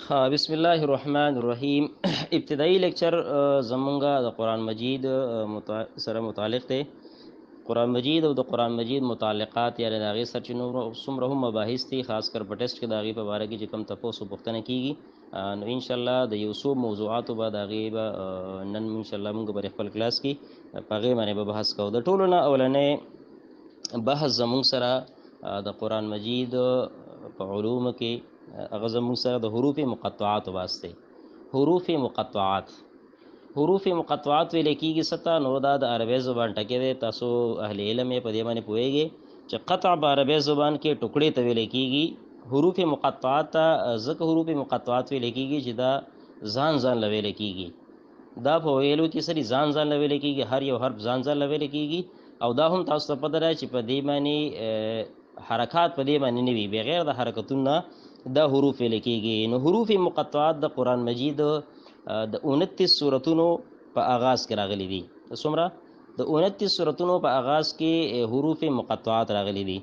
हाँ बिस्मिल्लाह الرحمن الرحیم ابتدائی لیکچر زمونږه د قرآن مجید سره متعلق دی. قرآن مجید او د قرآن مجید متعلقات یعنی د هغې سرچینو څومره هم مباحث دي، خاص کر په ټیسټ کې د هغې په باره کې چې کوم تپوس او پوښتنه کېږي، نو انشاءالله د یو څو موضوعاتو به د هغې به نن انشاءالله موږ به خپل کلاس کې په هغې باندې به بحث کوو. د ټولو نه اولنی بحث زمونږ سره د قرآن مجید په علومو کې هغه زموږ سره د حروف مقطعات واسطه. حروف مقطعات ویل کېږي ستا نو دا د عربی زبان ټکی دی. تاسو اهل علم یې په دې باندې پوهیږئ چې قطع په عربی زبان کې ټوکړې ته ویل کېږي. حروف مقطعات ته ځکه حروف مقطعات ویل کېږي چې دا ځان له ویل کېږي. دا په ویلو کې سړي ځان له ویل کېږي، هر یو حرف ځان له ویل کېږي. او دا هم تاسو ته پته ده چې په دې باندې حرکات په دې باندې نه وي، بغیر د حرکتونو دا حروف ویل کېږي. نو حروف مقطعات د قرآن مجید د 29 سورتونو په آغاز کې راغلي دي. څومره؟ د 29 سورتونو په آغاز کې حروف مقطعات راغلي دي.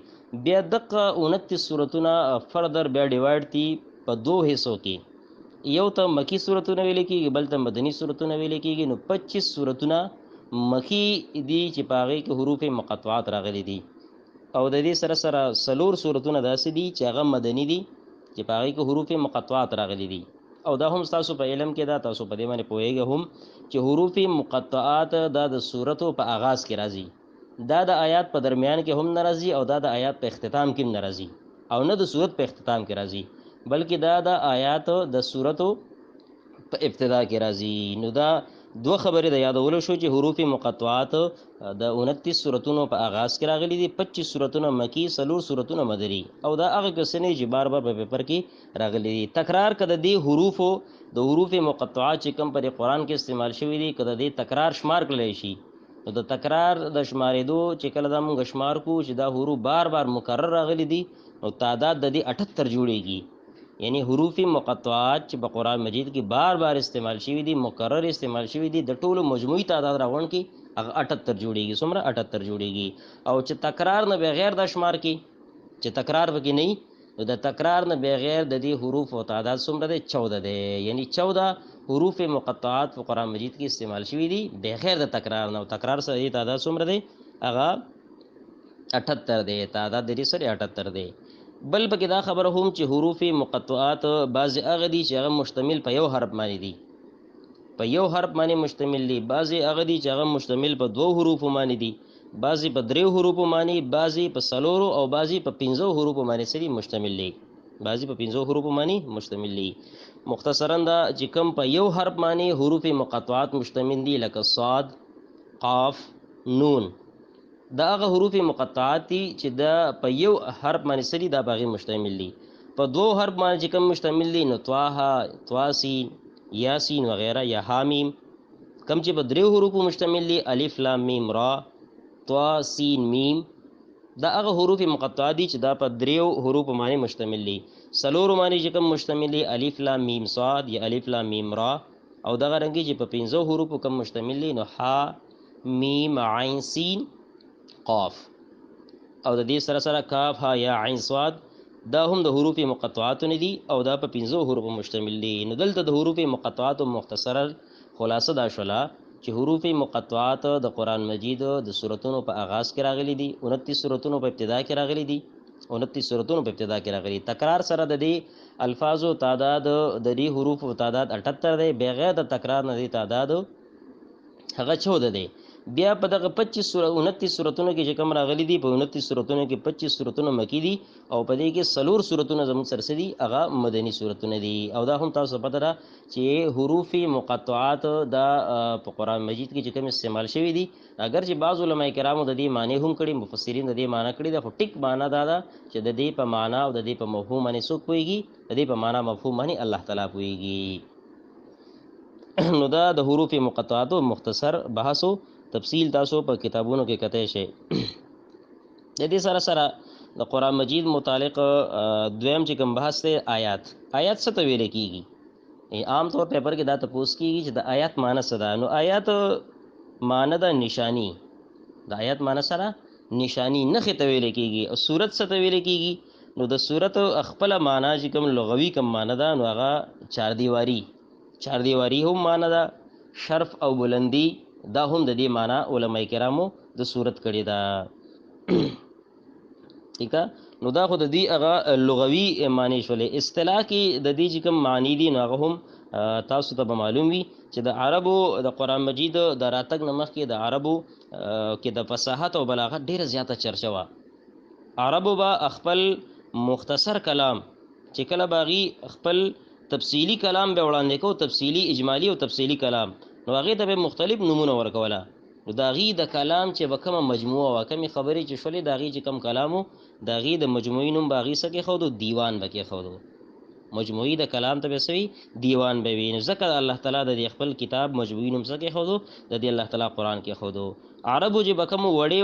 بیا دغه 29 سورتونه فردر بیا ډیوایډ دي په دوه حصو کې. یو ته مکی سورتونه ویل کېږي، بل ته مدني سورتونه ویل کېږي. نو 25 سورتونه مکی دي چې په هغې کې حروف مقطعات راغلي دي، او د دې سره سره څلور سورتونه داسې دي چې هغه مدني دي چې په هغې کې حروف مقطعات راغلي دي. او دا هم ستاسو په علم کې دا تاسو په دې باندې پوهیږئ هم چې حروف مقطعات دا د سورتو په آغاز کې راځي، دا د آیات په درمیان کې هم نه راځي، او دا د آیات په اختتام کې هم نه راځي، او نه د سورت په اختتام کې راځي، بلکې دا د آیات د سورتو په ابتدا کې راځي. نو دا دوه خبرې د یادولو شو چې حروف مقطعات د 29 سورتونو په آغاز کې راغلي دي، 25 سورتونه مکی، 4 سورتونه مدني. او دا هغه کسنې چې بار بار په پیپر کې راغلي دي. تکرار کده دي د حروف مقطعات چې کوم په قرآن کې استعمال شوی دي، کده دي تکرار شمار کړلی شي، نو د تکرار د شمارېدو چې کله دا موږ شمار کو چې دا حروف بار بار مکرر راغلي دي، نو تعداد د دې 78 جوړیږي. یعنی حروف مقطعات چې په قرآن مجید کې بار بار استعمال شوي دي، مکرر استعمال شوي دي، د ټولو مجموعي تعداد راغونډ کې هغه 78 جوړیږي. څومره؟ 78 جوړیږي. او چې تکرار نه بغیر د شمار کې، چې تکرار پکې نه وي، نو د تکرار نه بغیر د دې حروف او تعداد څومره دی؟ 14 دی. یعنی 14 حروف مقطعات په قرآن مجید کې استعمال شوي دي بغیر د تکرار نه، او تکرار سره دې تعداد څومره دی؟ هغه 78 دی. تعداد د دې سره 78 دی. بل پکې دا خبره هم چې حروف مقطعات بعضې هغه دي چې هغه مشتمل په یو حرف باندې دي، په یو حرف باندې مشتمل دي. بعضې هغه دي چې هغه مشتمل په 2 حروفو باندې دي، بعضې په 3 حروفو باندې، بعضې په 4 او بعضې په 5 حروفو باندې سړي مشتمل دي، بعضې په 5 حروفو باندې مشتمل دي. مختصرا دا چې کوم په یو حرف باندې حروف مقطعات مشتمل دي، لکه صاد، قاف، نون، دا هغه حروف مقطعات دي چې دا په یو حرف باندې سړي دا باغې مشتمل دي. په 2 حرف باندې چې کوم مشتمل دي، نو طه، طاسین، یاسین وغیرہ، یا حامیم. کم چې په 3 حروفو مشتمل دي، الف لام میم را، طا سین میم، دا هغه حروف مقطعات دي چې دا په 3 حروفو باندې مشتمل دي. 4 باندې چې کوم مشتمل دي، الف لام میم صاد یا الف لام میم را. او دغه رنګي چې په 5 حروفو کوم مشتمل دي، نو ح، میم، عین، سین، قاف. او د دې سره سره کاف، ها، یا، عین، صاد، دا هم د حروف مقطعات نه دي، او دا په 5 حروف مشتمل دي. نو دلته د حروف مقطعات مختصره خلاصه دا شوله چې حروف مقطعات د قرآن مجید د سورتونو په آغاز کې راغلي دي، 29 سورتونو په ابتدا کې راغلي دي، 29 سورتونو په ابتدا کې راغلي. تکرار سره د دې الفاظو تعداد د دې حروف تعداد 78 دی، بغیر د تکرار نه دي تعداد هغه 14 دی. بیا په دغه 29 سورتونو کې چې کوم راغلي دي، په 29 سورتونو کې 25 سورتونه مکی دي، او په دې کې 4 سورتونه زموږ سره دي هغه مدني سورتونه دي. او دا هم تاسو پته ده چې حروف مقطعات دا په قرآن مجید کې چې کوم استعمال شوي دي، اگر چې بعض علماء کرامو د دې معنی هم کړي، مفسرین د دې معنی کړي ده، خو ټیک معنی دا ده چې د دې په معنی او د دې په مفهوم باندې څوک پوهیږي؟ د دې په معنی مفهوم باندې الله تعالی پوهیږي. نو دا د حروف مقطعاتو مختصر بحث او تفصیل تاسو په کتابونو کې کتای شئ. د دې سره سره د قرآن مجید متعلق دویم چې کوم بحث دی، آیات څه ته ویل کېږي؟ عام طور پیپر کې دا تپوس کېږي چې د آیات معنی څه ده. نو آیات معنی ده نشانی، د آیات معنی سره نشانی، نښې ته ویل کېږي. او صورت څه ته ویل کېږي؟ نو د صورت خپل معنا چې کوم لغوي کوم معنا ده نو هغه چار دیواری هم معنا ده، شرف او بلندی دا هم د دې معنا علما کرامو د صورت کړي ده. ٹھیک ہے. نو دا خو د دې هغه لغوي معنی شولې. اصطلاح کې د دې چې کوم معنی دي نو هغه هم تاسو ته به معلوم وي چې د عربو د قرآن مجید د راتګ نه مخکې د عربو کې د فصاحت او بلاغت ډیره زیاته چرچه وه. عربو به خپل مختصر کلام چې کله باغي خپل تفصیلی کلام به وړاندې کو، تفصیلی اجمالی او تفصیلی کلام، نو هغه ته به مختلف نمونه ورکوله. نو دا غي د کلام چې به کومه مجموعه او کومه خبرې چې شولې دا غي چې کم کلامو دا غي د مجموعي نوم باغي سکه خو د دیوان بکې خو مجموعي د کلام ته به سوي دیوان به وي. ذکر الله تعالی د خپل کتاب مجموعي نوم سکه خو د دې الله تعالی قران کې خو عربو چې بکم وړې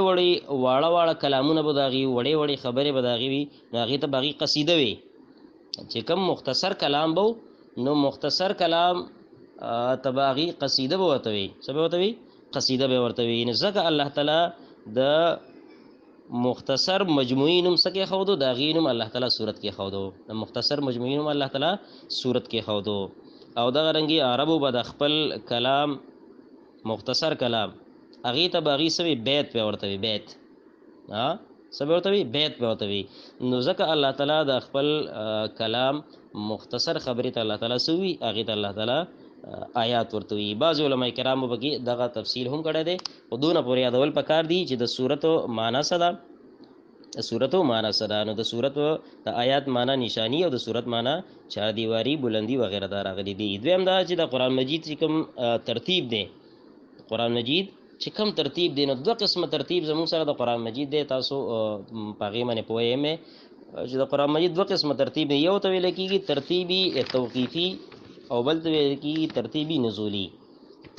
واړه کلامونه به دا غي وړې خبرې به دا غي وي، هغه ته باغي قصیده وي. چې کم مختصر کلام بو نو مختصر کلام تباغي قصیده به ورته وي. څه به ورته وي؟ قصیده به ورته وي. نه ځکه الله تعالی د مختصر مجموعي نوم سکه خودو دا غینم الله تعالی صورت کې خودو، د مختصر مجموعي نوم الله تعالی صورت کې خودو. او دا رنګي عربو به د خپل کلام مختصر کلام اغه ته باغي سوي بیت په ورته وي، بیت سبه ورته وي، بیت په ورته وي. نو ځکه الله تعالی د خپل کلام مختصر خبرې ته الله تعالی سوي اغه ته الله تعالی آیات ورته وي. بعض علماء کرامو بګي دغه تفصیل هم کړی دی او دونه پورې یادول پکار دي چې د سورته معنا صدا سورته معنا صدا نو د سورته د آیات معنا نشانی او د سورت معنا چار دیواری بلندی وغیرہ دا راغلي دي. دویم دا چې د قران مجید چې کوم ترتیب دی، قران مجید چې کوم ترتیب دی نو دوه قسمه ترتیب زموږ سره د قران مجید دی. تاسو پاغي باندې پوهه مې چې د قران مجید دوه قسمه ترتیب دی، یو ته ویل کېږي ترتیبی توقیفی او بل ته ویل کېږي ترتیبی نزولی.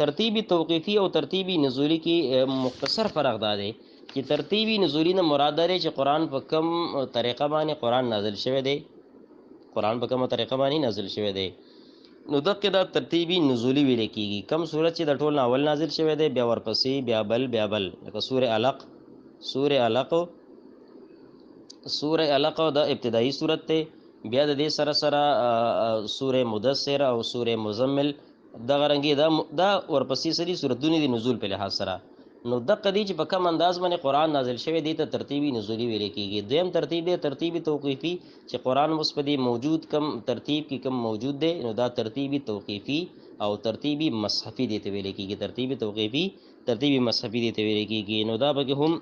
ترتیبی توقیفی او ترتیبی نزولی کې مختصر فرق دا دی چې ترتیبی نزولی نه مراد دی چې قران په کوم طریقه باندې قران نازل شوی دی، قران په کومه طریقه باندې نازل شوی دی. نو دغه دا ترتیبی نزولی ویل کېږي. کم صورت چې د ټول اول نازل شوی دی بیا ورپسې بیا بل لکه سوره علق د ابتدایي صورت ته، بیا د دې سره سوره مدثر او سوره مزمل دغه رنګي دا ورپسې سری سورتونه دي نزول په لحاظ سره. نو دغه دي چې په کوم انداز باندې قران نازل شوی دی ته ترتیبی نزولی ویل کېږي. دویم ترتیب دی ترتیبی توقیفی چې قران مثبتی موجود کم ترتیب کې کم موجود دی نو دا ترتیبی توقیفی او ترتیبی مصحفی دی ته ویل کېږي. ترتیبی توقیفی ترتیبی مصحفی دی ته ویل کېږي. نو دا به هم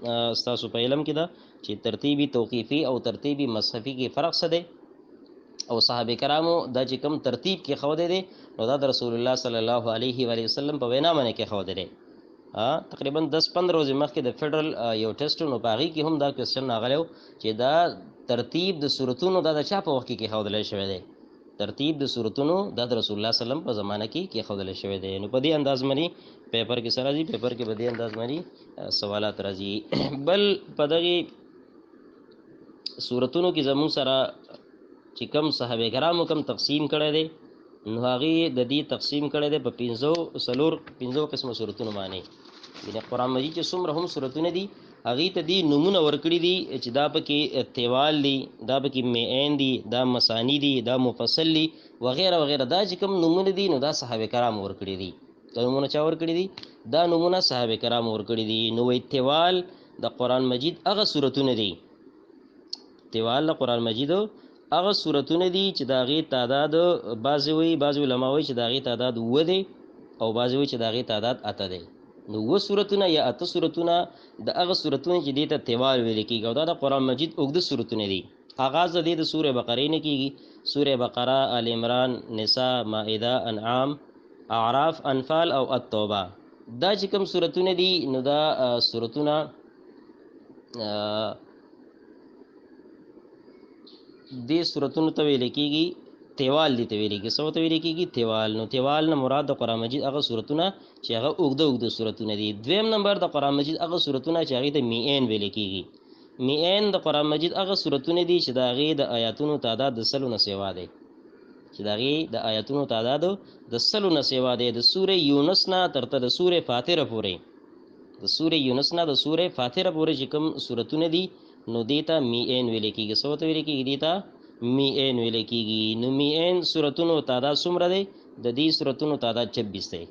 تاسو په علم کې دا چې ترتیبی توقیفی او ترتیبی مصحفی کې فرق څه دی او صحابه کرامو دا چې کوم ترتیب کې خو دی نو دا د رسول الله صلی الله علیه و وسلم په وینا باندې کې خو دی. تقریبا 10-15 ورځې مخکې د فدرل یو ټیسټ نو باغی کې هم دا کوېسچن راغلی چې دا ترتیب د سورتونو دا د چا په وخت کې خودل شوی دی، ترتیب د سورتونو دا د رسول الله سلام په زمانه کې خودل شوی دی. نو په دې انداز باندې پیپر کې سره راځي، پیپر کې په دې انداز باندې سوالات راځي. بل په دغه سورتونو کې زموږ سره چې کم صحابه کرامو کم تقسیم کړی دی نو هغه د دې تقسیم کړی دی په 15 قسمه سورتونو باندې. د قران مجید چې څومره هم سورتونه دي هغه ته دي نمونه ورکړي دي چې دا پکې تیوال دي، دا پکې میئن دي، دا مسانی دي، دا مفصل دي وغیرہ وغیرہ. دا چې کوم نمونه دي نو دا صحابه کرام ورکړي دي. دا نمونه چا ورکړي دي؟ دا نمونه صحابه کرام ورکړي دي. نو وی تیوال د قران مجید هغه سورتونه دي، تیوال د قران مجید هغه سورتونه دي چې دا غي تعداد بعضی علماء وایي چې دا غي تعداد و دي او بعضی وایي چې دا غي تعداد اته دي. نو و سورتونه یا اته سورتونه د هغه سورتونه چې دې ته تیوال ویل کېږي او دا د قران مجید اوږده سورتونه دي. آغاز د سوره بقره نه کېږي، سوره بقره، آل عمران، نساء، مائده، انعام، اعراف، انفال او التوبه. دا چې کوم سورتونه دي نو دا سورتونه دې سورتونو ته ویل کېږي تیوال دي ته ویل کېږي. څه ته ویل کېږي؟ تیوال. نو تیوال نه مراد د قران مجید هغه سورتونه چې هغه اوږده سورتونه دي. دویم نمبر د قران مجید هغه سورتونه چې هغه ته میئن ویل کېږي. میئن د قران مجید هغه سورتونه دي چې د هغه د آیاتونو تعداد د 100 نه سیوا دی، چې د هغه د آیاتونو تعداد د 100 نه سیوا دی. د سوره یونس نه ترته د سوره فاتحه پورې، د سوره یونس نه د سوره فاتحه پورې چې کوم سورتونه دي نو دیتا میئن ویل کېږي. څه ورته ویل کېږي؟ دیتا میئن ویل کېږي. نو میئن سورتونو تعداد څومره دی؟ د دې سورتونو تعداد 26 دی.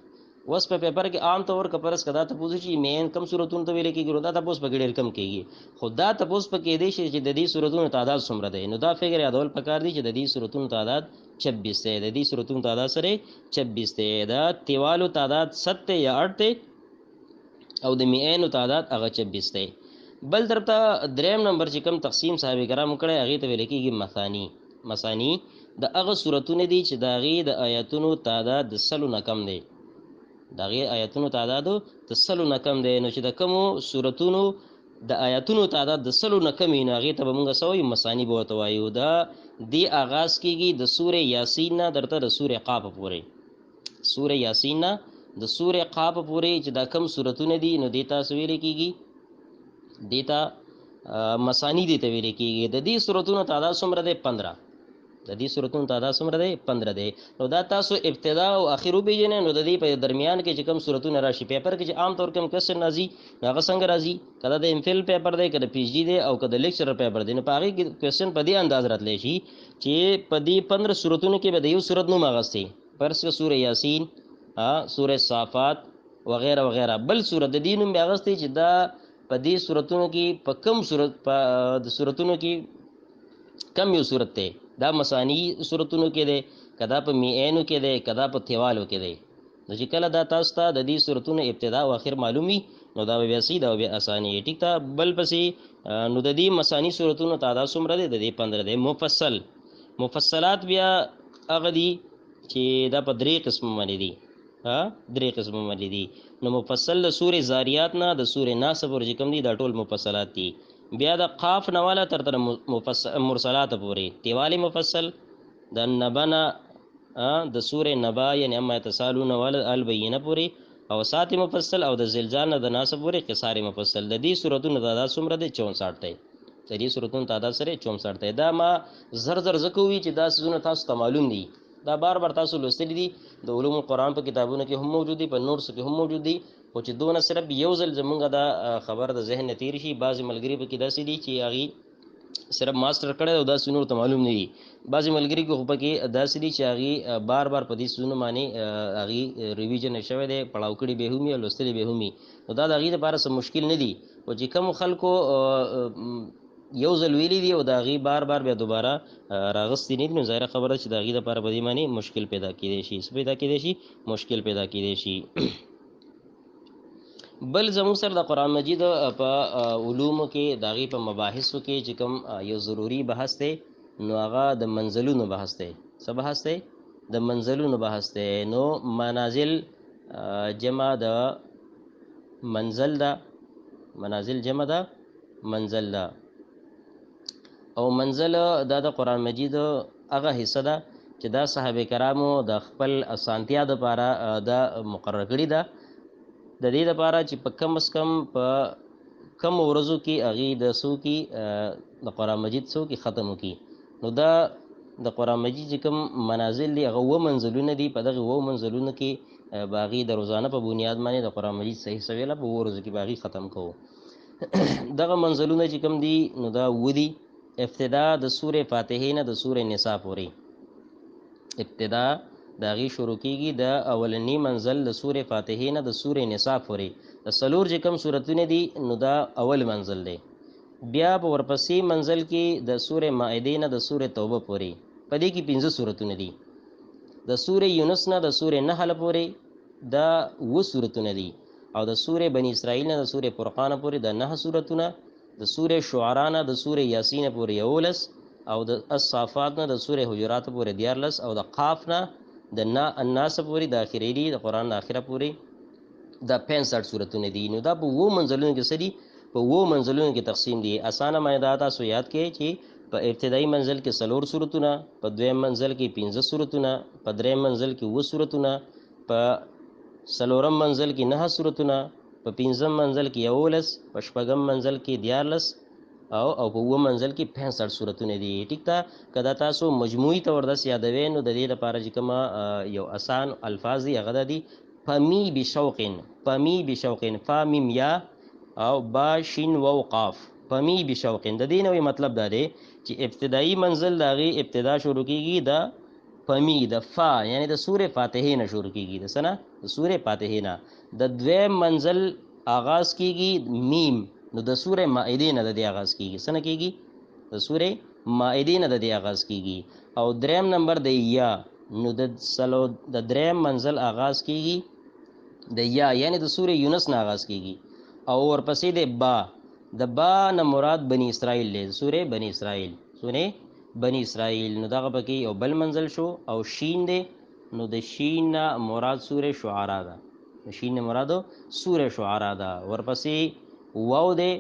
اوس په پیپر کې عام طور کپرس کدا ته پوښتنه شي مین کم سورتونو ته ویل کېږي، نو دا تاسو په ډېر کم کېږي. خو دا تاسو په کې دی چې د دې سورتونو تعداد څومره دی. نو دا فکر یادول پکار دی چې د دې سورتونو تعداد 26 دی. د دې سورتونو تعداد سره 26 دی. دا تیوالو تعداد 7 یا 8 دی او د میئنو تعداد هغه 26 دی. بل طرفته دریم نمبر چې کم تقسیم صاحب کرام کړي هغه ته ویل کېږي مثانی. مثانی د هغه سورتونه دي چې د هغې د آیاتونو تعداد د 100 نه کم دی. د هغې آیاتونو تعداد د 100 نه کم دی. نو چې د کومو سورتونو د آیاتونو تعداد د 100 نه کم وي نو هغې ته به موږ څه وایو؟ مثانی به ورته وایو. دا دې آغاز کېږي د سورې یاسین نه درته د سورې قاف پورې. سورې یاسین نه د سورې قاف پورې چې دا کم سورتونه دي نو دې ته څه ویل کېږي؟ دې ته مثانی دې ته ویل کېږي. د دې سورتونو تعداد څومره دی؟ 15. د دې سورتونو تعداد څومره دی؟ 15 دی. نو دا تاسو ابتدا او اخر وپېژنئ. نو د دې په درمیان کې چې کوم سورتونه راشي پیپر کې چې عام طور کوم کوېسچن راځي نو هغه څنګه راځي؟ که د ایم فل پیپر دی، که د پی ایچ ډي دی او که د لیکچرر پیپر دی، نو په هغې کې کوېسچن په دې انداز راتلی شي چې په دې 15 سورتونو کې به د یو سورت نوم اخیستی. فرض کړه سورې یاسین، سورې صافات وغیره وغیره. بل سورت د دې نوم بیا اخیستی چې دا په دې سورتونو کې په کم سورت په د سورتونو کې کم یو سورت دی. دا مثانی سورتونو کې دی، کدا په میئنو کې دی، کدا په تیوالو کې دی. نو چې کله دا تاسو ته د دې سورتونو ابتدا او آخر معلوم وي نو دا به بیا سي دا به اساني. ټیک ده. بل پسې نو د دې مثانی سورتونو تعداد څومره دی؟ د دې 15 دی. مفصل مفصلات بیا هغه دي چې دا په 3 قسم باندې دي. 3 قسم باندې دي. نو مفصل د سورې زاریات نه د سورې ناس پورې چې کوم دي دا ټول مفصلات دي. بیا د قاف نه والا تر مرسلات پورې تیوالی مفصل، د نبنا د سورې نبا یعنی اما یتسالون والا البینه پورې، او سات مفصل، او د زلزال نه د ناس پورې قصار مفصل. د دې سورتونو تعداد څومره دی؟ 64 دی. د دې سورتونو تعداد سره 64 دی. دا ما زر زر زکوي چې دا سونه تاسو ته معلوم دي. دا بار بار تاسو لوستلی دي. د علوم قرآن په کتابونو کې هم موجود دي، په نوټس کې هم موجود دي. خو چې دونه صرف یو ځل زمونږ دا خبر د ذهن نه تیر شي. بعضې ملګري پکې داسې دي چې هغې صرف ماسټر کړی او دا سونو ته معلوم نه دي. بعضې ملګري خو پکې داسې دي چې هغې بار بار په دې سونو باندې هغې ریویژن شوی دی، پړاو کړي به هم وي او لوستلي به هم وي. نو دا د هغې لپاره څه مشکل نه دي. خو چې کومو خلکو یو ځل ویلي دي او د هغې بار بار بیا دوباره راغستې نه دي نو ظاهره خبره ده چې د هغې لپاره په دې باندې مشکل پیدا کېدی شي. څه پیدا کېدی شي؟ مشکل پیدا کېدی شي. بل زموږ سره د قرآن مجید په علومو کې د هغې په مباحثو کې چې کوم یو ضروري بحث دی نو هغه د منزلونو بحث دی. څه بحث دی؟ د منزلونو بحث دی. نو منازل جمع د منزل ده، منازل جمع ده منزل ده. او منزل دا د قرآن مجید هغه حصه ده چې دا صحابه کرامو د خپل اسانتیا دپاره دا مقرر کړې ده. د دې لپاره چې په کم از کم په کم ورځو کې هغې د څو کې د قرآن مجید څو کې ختم وکړي. نو دا د قرآن مجید چې کوم منازل دي هغه 7 منزلونه دي. په دغه 7 منزلونو کې به هغې د روزانه په بنیاد باندې د قرآن مجید صحیح سویله په 7 ورځو کې به هغې ختم کوو. دغه منزلونه چې کوم دي نو دا 7 دي. ابتدا د سورې فاتحې نه د سورې نساء پورې. ابتدا د هغې شروع کېږي د اولني منزل د سورې فاتحې نه د سورې نساء پورې. د څلور چې کوم سورتونه دي نو دا اول منزل دی. بیا په ورپسې منزل کې د سورې مائدې نه د سورې توبه پورې. په دې کې 15 سورتونه دي. د سورې یونس نه د سورې نحل پورې دا 7 سورتونه دي. او د سورې بني اسرائیل نه د سورې فرقان پورې د 9 سورتونه. د سورې شعراء نه د سورې یاسین پورې 11. او د الصافات نه د سورې حجرات پورې 14. او د قاف نه د الناس پورې د اخرې دي د قرآن د اخره پورې دا 65 سورتونه دي. نو دا په 7 منزلونو کې څه دي؟ په 7 منزلونو کې تقسیم دي. اسانه مایده تاسو یاد کړئ چې په ابتدایي منزل کې 4 سورتونه، په دویم منزل کې 15 سورتونه، په دریم منزل کې 7 سورتونه، په څلورم منزل کې 9 سورتونه، په 15م منزل کې 11، په شپږم منزل کې 14 او په 7 منزل کې 65 سورتونه دي. ټیک ده. که دا تاسو مجموعي طور داسې یادوئ نو د دې لپاره چې کومه یو اسان الفاظ دي هغه دا دي: فمی بشوقن، فمی بشوقن، فا میم یا او با شین واو قاف. پمی بشوق د دې نوې مطلب دا دی چې ابتدایي منزل د هغې ابتدا شروع کیږي د پمی د فا یعنی د سورې فاتحې نه شروع کیږي د څه نه د سورې فاتحې نه د دویم منزل آغاز کیږي میم نو د سورې مائده نه د دې آغاز کیږي څه نه کیږي د سورې مائده نه د دې آغاز کیږي او دریم نمبر د یا نو د دریم منزل آغاز کیږي د یا یعنی د سورې یونس نه آغاز کیږي او ورپسې د با نه مراد بنی اسرائیل دی سورې بنی اسرائیل سورې بنی اسرائیل نو دغه پکې یو بل منزل شو او شین دی نو د شین نه مراد سورې شعرا ده د شین نه مراد سورې شعرا ده ورپسې واو دی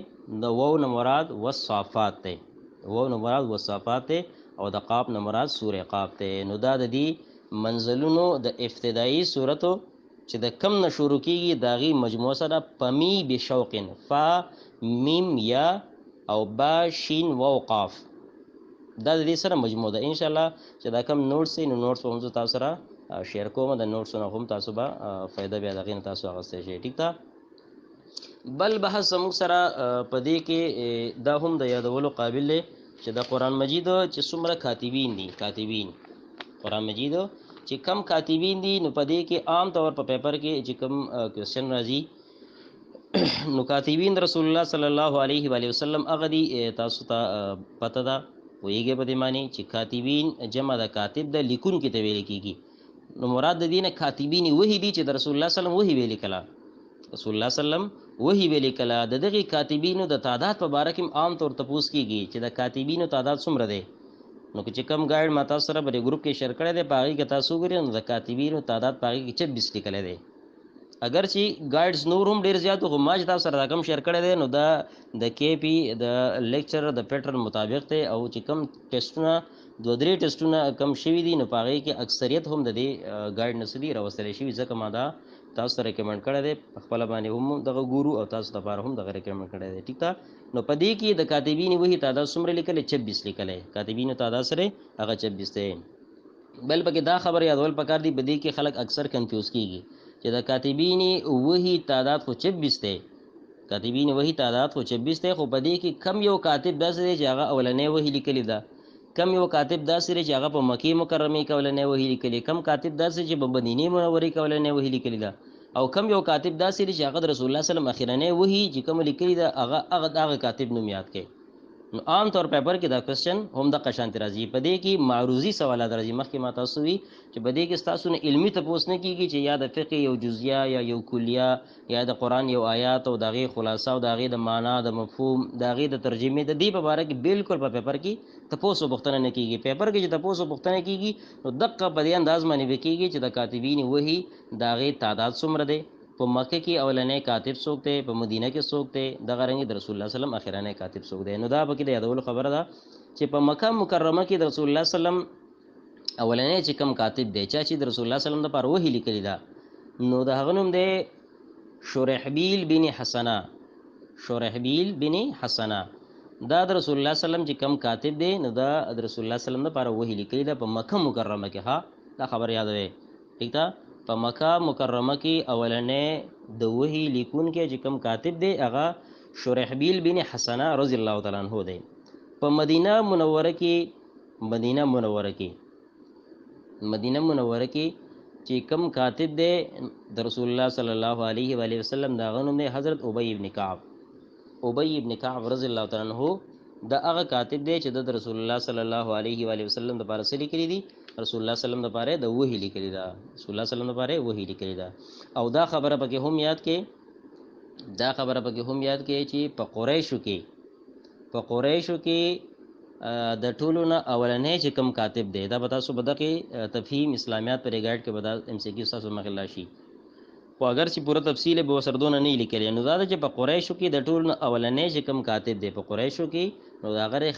د واو نه مراد والصافات دی واو نه مراد والصافات دی او د قاف نه مراد سورې قاف دی نو دا د دې منزلونو د ابتدایي صورتو چې د کم نه شروع کیږي داغي مجموعه سره پمی بشوقن فا میم یا او با شین واو قاف دا د دې سره مجموعه ده ان شاء الله چې دا کم نوټس نو نوټس په موږ تاسو سره شیر کوم د نوټس نه هم تاسو به فائدہ بیا دغه تاسو اغستې شي ټیک ده بل بحث موږ سره په دې کې دا هم د یادولو قابل دی چې د قران مجید چې څومره کاتبین دي کاتبین قران مجید چې کم کاتبین دي نو په دې کې عام طور په پیپر کې چې کم کوېسچن راځي نو کاتبین رسول الله صلی الله علیه و علیه وسلم هغه دي تاسو ته پته ده ویږي په دې معنی چې کاتبین جمع د کاتب د لیکون کې ته ویل کیږي نو مراد د دینه کاتبین وਹੀ دي چې د رسول الله صلی الله علیه وسلم وਹੀ ویل کړه رسول الله صلی الله علیه وسلم وਹੀ ویل کړه د دغه کاتبینو د تعداد په باره کې عام طور ته پوښتنه کیږي چې د کاتبینو تعداد څومره ده نو چې کم گایډ ما تاسو سره په ګروپ کې شیر کړی دی پاغي کې تاسو ګورئ نو د کاتبینو تعداد پاغي کې 26 لیکل دی اگر چې گایډز نور هم ډیر زیات خو ما چې تاسو سره رقم شیر کړی دی نو دا د کې پی د لیکچر د پیټرن مطابق ته او چې کم ټیسټونه دوه درې ټیسټونه کم شوي دي نو پاغي کې اکثریت هم د دې گایډ نسلی راوستل شي ځکه ما دا تاسو ته ریکمند کړی دی خپل باندې هم دغه ګورو او تاسو لپاره هم دغه ریکمند کړی دی ٹھیک ده نو پدې کې د کاتبین وਹੀ تعداد څومره لیکل 26 لیکل کاتبین تعداد سره هغه 26 دی بل پکې دا خبر یادول پکار دی بدی کې خلک اکثر کنفیوز کیږي چې د کاتبین وਹੀ تعداد خو 26 دی کاتبین وਹੀ تعداد خو 26 دی خو پدې کې کم یو کاتب داسې دی چې هغه اولنې وਹੀ لیکلی ده کم یو کاتب داسې دی چې هغه په مکی مکرمه کې اولنې وਹੀ لیکلی کم کاتب داسې چې په مدینه منوره کې اولنې وਹੀ لیکلی ده او کم یو کاتب داسې دی چې هغه رسول الله صلی الله علیه وسلم اخیرنه وਹੀ چې کوم لیکلی ده هغه کاتب نوم یاد کړي نو عام طور پیپر کې دا کوېسچن هم د قشانت راځي په دې کې معروضی سوالات راځي مخکې ما تاسو وی چې په دې کې تاسو نه علمی تپوس نه کیږي چې یا د فقه یو جزئیه یا یو کلیه یا د قران یو آیات او دغه خلاصه او دغه د معنا د مفهوم دغه د ترجمه د دې په اړه کې بالکل په پیپر کې تپوس وبختنه نه کیږي پیپر کې چې تپوس وبختنه کیږي نو دقه په دې انداز باندې وکیږي چې د کاتبین وਹੀ دغه تعداد څومره ده په مکه کې اولنې کاتب څوک دی په مدینه کې څوک دی دغه رنګ د رسول الله صلی الله علیه وسلم اخرانه کاتب څوک دی نو دا پکې د یادولو خبره ده چې په مکه مکرمه کې د رسول الله صلی الله علیه وسلم اولنې چې کم کاتب دی چې د رسول الله صلی الله علیه وسلم لپاره وਹੀ لیکلی دا نو د هغه نوم دی شرحبیل بن حسنه شرحبیل بن حسنه دا د رسول الله صلی الله علیه وسلم چې کم کاتب دی نو دا د رسول الله صلی الله علیه وسلم لپاره وਹੀ لیکلی دا په مکه مکرمه کې ها دا خبر یادوي ٹھیک ده په مکه مکرمه کې اولنې د وਹੀ لیکون کې چې کم کاتب دی هغه شرحبیل بن حسنه رضی الله تعالی عنہ دی په مدینه منوره کې چې کم کاتب دی د رسول الله صلی الله علیه و علیه وسلم دا غنوم دی حضرت ابی ابن کعب رضی الله تعالی عنہ دا هغه کاتب دی چې د رسول الله صلی الله علیه و علیه وسلم د لپاره سلی کړی دی رسول الله صلی الله علیه وسلم لپاره د وਹੀ لیکلی دا رسول الله صلی الله علیه وسلم لپاره وਹੀ لیکلی دا او دا خبره پکې هم یاد کې چې په قریشو کې د ټولو نه اولنې چې کم کاتب دی دا بتا سو بدقه تفهیم اسلامیات پر گایډ کې بدا ام سی کیو تاسو مخلا شي خو اگر چې پوره تفصیل به وسردونه نه لیکلی نو دا چې په قریشو کې د ټولو نه اولنې چې کم کاتب دی په قریشو کې نو دا غره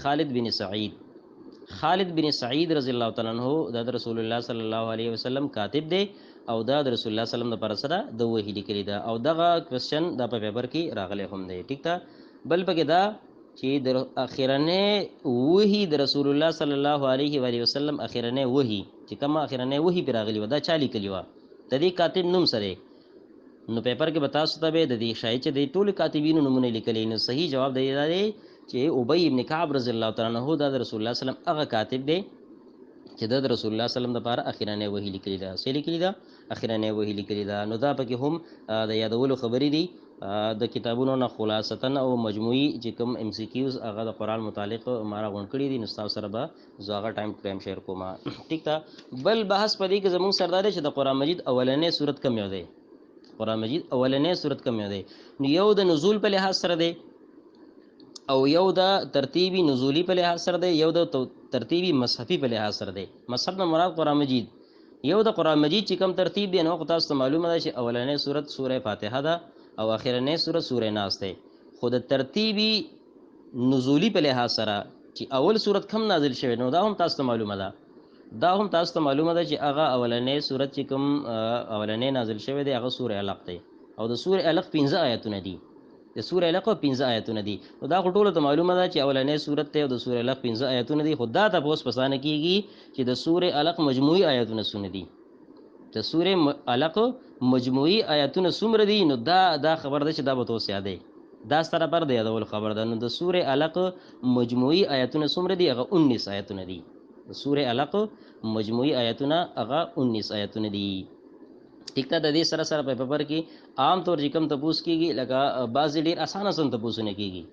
خالد بن سعید رضی الله تعالی عنہ د رسول الله صلی الله علیه وسلم کاتب دی او دا د رسول الله صلی الله علیه وسلم لپاره سره د وਹੀ لیکلی دا او دغه کوېسچن دا په پیپر کې راغلی هم دی ٹھیک ده بل پکې دا چې د اخیرنه وਹੀ د رسول الله صلی الله علیه و علیه وسلم اخیرنه وਹੀ چې کوم اخیرنه وਹੀ پر راغلی و دا چا لیکلی و د دې کاتب نوم سره نو پیپر کې بتا ستو به د دې شای چې د ټول کاتبینو نمونه لیکلي نو صحیح جواب دی چې ابی ابن کعب رضی الله تعالی عنہ دا رسول الله صلی الله علیه وسلم هغه کاتب دی چې د رسول الله صلی الله علیه وسلم لپاره اخیرانه وحی لیکلی دا سې لیکلی دا اخیرانه وحی لیکلی دا نو دا پکې هم د یادولو خبرې دي د کتابونو نه خلاصتن او مجموعي چې کوم ام سی کیوز هغه د قران متعلق مارا غون کړی دي نو تاسو سره به زاغه ټایم ټایم شیر کوم ټیک تا بل بحث پدې کې زموږ سردار چې د قران مجید اولنې صورت کم یو دی قران مجید اولنې صورت کم یو دی نو یو د نزول په لحاظ سره دی او یو د ترتیبی نزولی په لحاظ سره دی یو د ترتیبی مصحفی په لحاظ سره دی مصحف نه مراد قران مجید یو د قران مجید چې کوم ترتیب دی نو تاسو ته معلومه ده چې اولنې سورۃ سوره فاتحه ده او اخرنې سورۃ سوره ناس ده خود ترتیبی نزولی په لحاظ سره چې اول سورۃ کم نازل شوه نو دا هم تاسو ته معلومه ده چې هغه اولنې سورۃ چې کوم اولنې نازل شوه دی هغه سوره علق ده او د سوره علق 15 آیاتونه دي د سوره علق 15 آیاتونه دي نو دا ټول ته معلومه ده چې اولنې سورته ته او د سوره علق 15 آیاتونه دي خدا ته پوس پسانه کیږي چې د سوره علق مجموعي آیاتونه سونه دي د سوره علق مجموعي آیاتونه څومره دي نو دا خبر ده چې دا به توسه یادې دا ستاره پر دی دا ول خبر ده نو د سوره علق مجموعي آیاتونه څومره دي هغه 19 آیاتونه دي د سوره علق مجموعي آیاتونه هغه 19 آیاتونه دي ټیک ته د دې سره سره په پیپر کې عام طور چې کوم تپوس کیږي لکه بعضی ډیر اسانه سن تپوسونه کیږي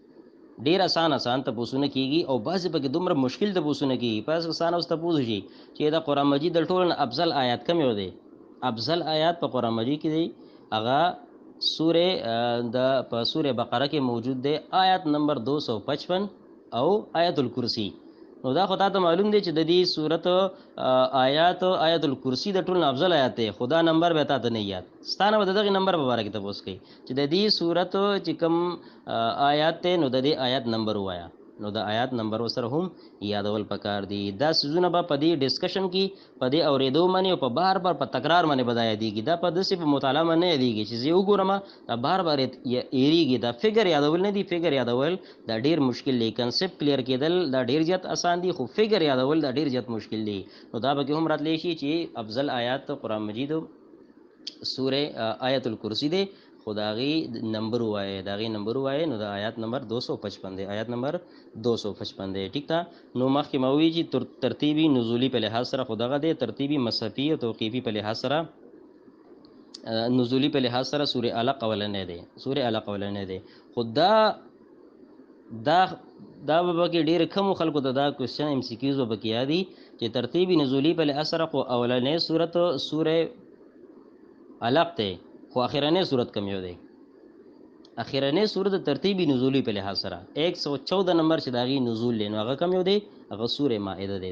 ډیر اسان تپوسونه کیږي او بعضی پکې دومره مشکل تپوسونه کیږي پس اسانه اوس تپوس شي چې دا قران مجید د ټولو افضل آیات کم یو دی افضل آیات په قران مجید کې دی هغه سوره په سوره بقره کې موجود دی آیت نمبر 255 او آیت الکرسی نو دا خدا ته معلوم دی چې د دې صورت آیت الکرسی د ټول افضل آیات دی خدا نمبر به تا ته نه یاد ستانه به دغه نمبر په اړه کې تاسو کوي چې د دې صورت چې کوم آیات ته نو د دې آیات نمبر وایا نو د آیات نمبر سره هم یادول پکار دي دا سيزونه به په دې ډسکشن کې په دې اوریدو باندې او په بار په تکرار باندې بدايه دیږي دا په دسي په مطالعه باندې دیږي چې یو ګورم دا بار ایریږي دا فګر یادول نه دي فګر یادول دا ډیر مشکل دی کنسپټ کلیر کېدل دا ډیر زیات آسان دي خو فګر یادول دا ډیر زیات مشکل دی نو دا به هم راتلی شي چې افضل آیات قران مجید سوره آیت الکرسی دی خداغي نمبر وای نو د آیات نمبر 255 دی آیات نمبر 255 دی ټیک تا نو مخکې موي چې ترتیبی نزولی په لحاظ سره خداغه دی ترتیبی مصحفی او توقیفی په لحاظ سره نزولی په لحاظ سره سوره علق اولنې دی خدا دا به کې ډیر کم خلکو ته دا کوېسچن ام سی کیوز وبکې یادي چې ترتیبی نزولی په لحاظ سره خو اولنې سوره علق ته خو اخرنه صورت کم یو دی اخرنه صورت ترتیبی نزولی په لحاظ سره 114 نمبر چې داغي نزول لینو هغه کم یو دی هغه سوره مائده دی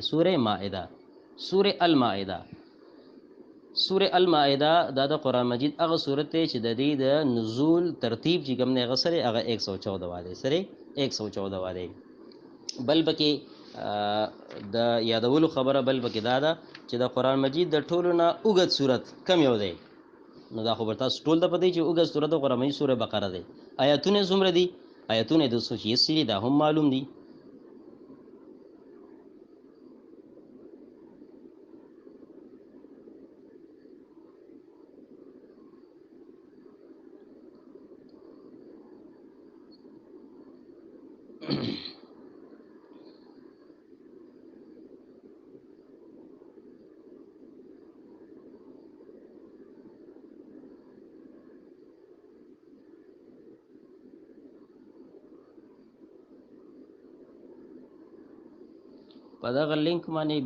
سوره المائده دا د قران مجید هغه سورته چې د دې د نزول ترتیب چې کوم نه غسره هغه 114 واده سره 114 واده بل بکې د یادولو خبره بل بکې دا چې د قران مجید د ټولو نه اوږد صورت کم یو دی نو دا خبر تاسو ټول د پدې چې اوږد سورته قران مجید سوره بقره دی آیاتونه څومره دي آیاتونه 286 دا هم معلوم دي په دغه لینک باندې